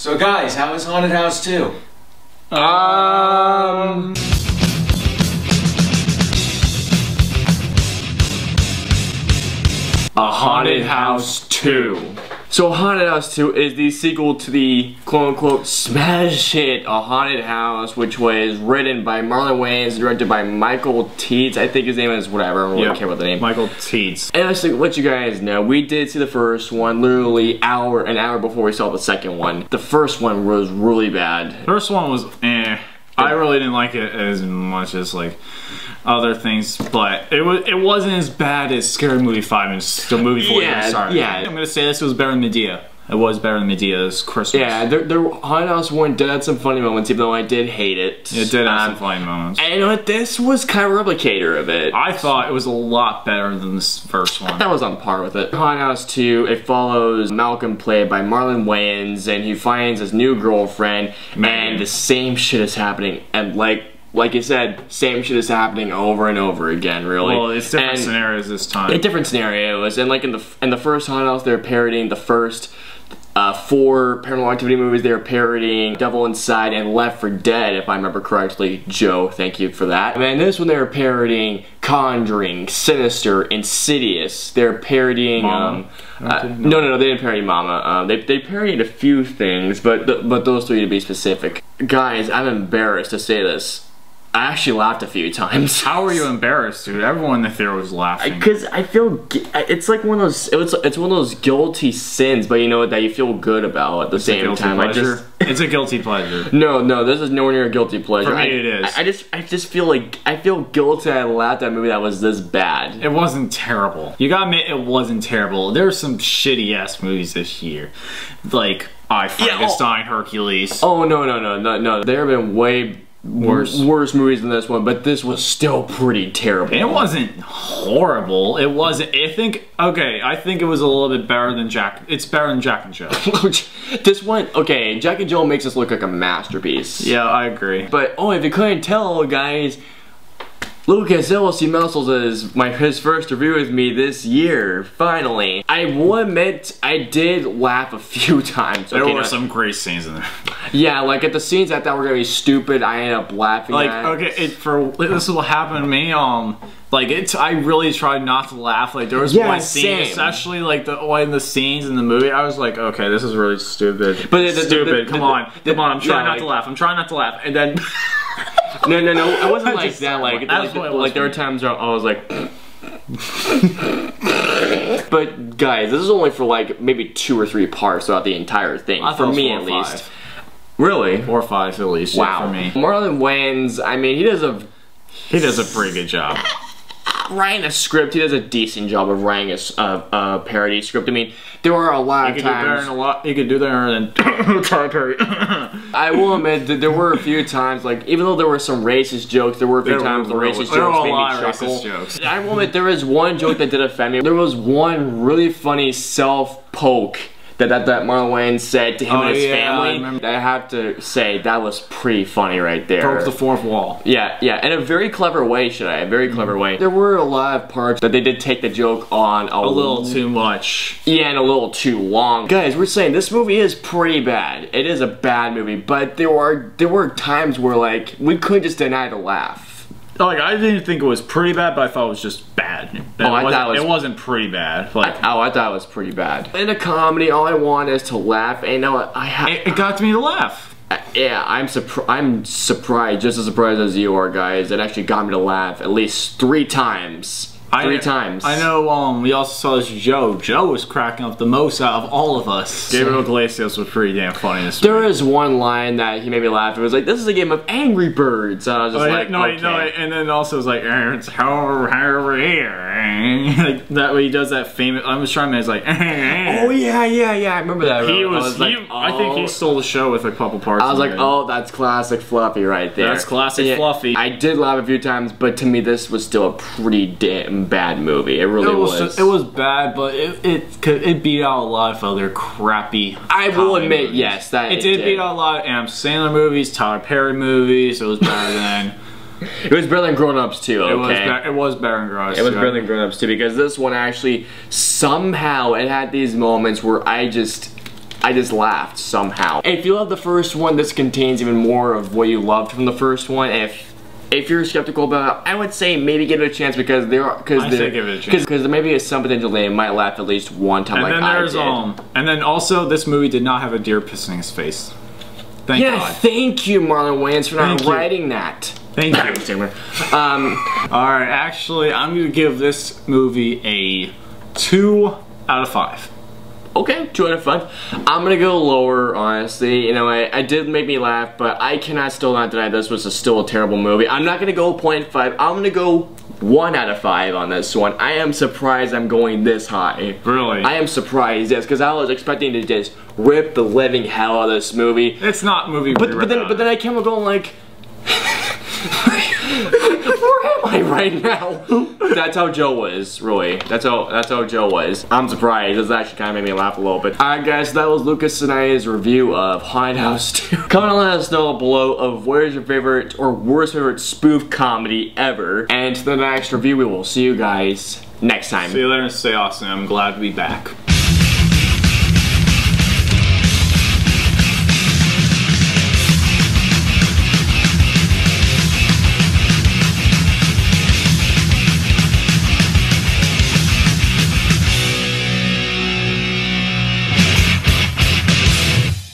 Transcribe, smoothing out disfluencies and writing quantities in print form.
So guys, how is Haunted House 2? A Haunted House 2. So Haunted House 2 is the sequel to the quote-unquote smash hit A Haunted House, which was written by Marlon Wayans, directed by Michael Teets. I think his name is whatever, I don't really care about the name. Michael Teets. And just to let you guys know, we did see the first one literally an hour before we saw the second one. The first one was really bad. First one was eh. I really didn't like it as much as like other things, but it wasn't as bad as Scary Movie 5 and the movie 4. Yeah. I'm gonna say this was better than Medea. It was better than Medea's Christmas. Yeah, the Haunted House 1 did have some funny moments, even though I did hate it. It did have some funny moments. And you know what? This was kind of a replicator of it. I thought it was a lot better than this first one. That was on par with it. Haunted House 2, it follows Malcolm, played by Marlon Wayans, and he finds his new girlfriend, and the same shit is happening. And like you said, same shit is happening over and over again, really. Well, it's different scenarios this time. Different scenarios, and like in the first Haunted House, they're parodying the first 4 Paranormal Activity movies. They were parodying Devil Inside and Left 4 Dead, if I remember correctly. Joe, thank you for that. And then this one, they were parodying Conjuring, Sinister, Insidious. They're parodying Mama. No, they didn't parody Mama. They parodied a few things, but those 3 to be specific. Guys, I'm embarrassed to say this. I actually laughed a few times. How were you embarrassed, dude? Everyone in the theater was laughing. Because I feel it's like one of those. It's one of those guilty sins, but you know what, that you feel good about at the same time. It's a guilty pleasure. No, this is nowhere near a guilty pleasure. For me, it is. I just feel like I feel guilty that I laughed at a movie that was this bad. It wasn't terrible. You gotta admit, it wasn't terrible. There's some shitty ass movies this year, like Frankenstein, Hercules. Oh no. There have been way worse movies than this one, but this was still pretty terrible. It wasn't horrible. It wasn't. I think it was a little bit better than Jack. It's better than Jack and Jill. This one, okay, Jack and Jill makes this look like a masterpiece. Yeah, I agree. But if you couldn't tell, guys, Lucas L.C. Muscles is his first review with me this year, finally. I will admit, I did laugh a few times. There were some great scenes in there. Yeah, like at the scenes I thought were gonna be stupid, I ended up laughing at. This is what happened to me, I really tried not to laugh. Like, there was one scene, especially like in the scenes in the movie, I was like, okay, this is really stupid. But come on, I'm trying not to laugh. I'm trying not to laugh, and then no, it wasn't like that. Like there were times where I was like. But guys, this is only for like maybe 2 or 3 parts throughout the entire thing. For me, at least. Really? 4 or 5 at least. Wow. For me. Marlon Wayans, I mean, he does a pretty good job. Writing a script, he does a decent job of writing a parody script. I mean, there were a lot of times. You could do better than parody. I will admit that there were a few times, like, even though there were some racist jokes, there were a few times the racist jokes made me chuckle. I will admit, there was one joke that did offend me. There was one really funny self-poke that Marlon Wayans said to him and his family. I have to say, that was pretty funny right there. Broke the 4th wall. Yeah, in a very clever way, a very clever way. There were a lot of parts that they did take the joke on a little too much. Yeah, and a little too long. Guys, we're saying this movie is pretty bad. It is a bad movie, but there were times where, like, we couldn't just deny the laugh. Like, I didn't think it was pretty bad, but I thought it was just bad. It wasn't pretty bad. Like, I thought it was pretty bad. In a comedy, all I want is to laugh, and you know what? It got me to laugh. Yeah, I'm surprised, just as surprised as you are, guys. It actually got me to laugh at least 3 times. 3 times. I know, we also saw this Joe. Joe was cracking up the most out of all of us. Gabriel Iglesias was pretty damn funny this week. There is one line that he made me laugh. It was like, this is a game of Angry Birds. And I was just like, no, and then also it was like, it's over here. Like, that way he does that famous, I was trying to, it's like, oh yeah, I remember that. I think he stole the show with a couple parts. I was like, oh, that's classic Fluffy right there. That's classic Fluffy. I did laugh a few times, but to me this was still a pretty damn bad movie. It really was. It was bad, but it beat out a lot of other crappy. I will admit, yes, that it did beat out a lot of Adam Sandler movies, Tyler Perry movies. It was better than. It was better than Grown Ups too. Okay, it was better than Grown Ups. It was better than Grown Ups too, because this one actually somehow it had these moments where I I just laughed somehow. If you love the first one, this contains even more of what you loved from the first one. If you're skeptical about it, I would say maybe give it a chance because there maybe is some potential they might laugh at least one time. And like then there's and then also this movie did not have a deer pissing his face. Thank God. Thank you, Marlon Wayans, for not writing that. Thank you. Alright, actually, I'm gonna give this movie a 2 out of 5. Okay, 2 out of 5. I'm gonna go lower, honestly. You know, it did make me laugh, but I cannot still not deny this was still a terrible movie. I'm not gonna go 0.5. I'm gonna go 1 out of 5 on this one. I am surprised I'm going this high. Really? I am surprised, yes, because I was expecting to just rip the living hell out of this movie. It's not movie. But then I came up going like, where am I right now? That's how Joe was, really. That's how Joe was. I'm surprised. This actually kind of made me laugh a little bit. Alright guys, that was Lucas and I's review of Haunted House 2. Comment and let us know below of where's your favorite or worst favorite spoof comedy ever. And to the next review, we will see you guys next time. See you later and stay awesome. I'm glad to be back.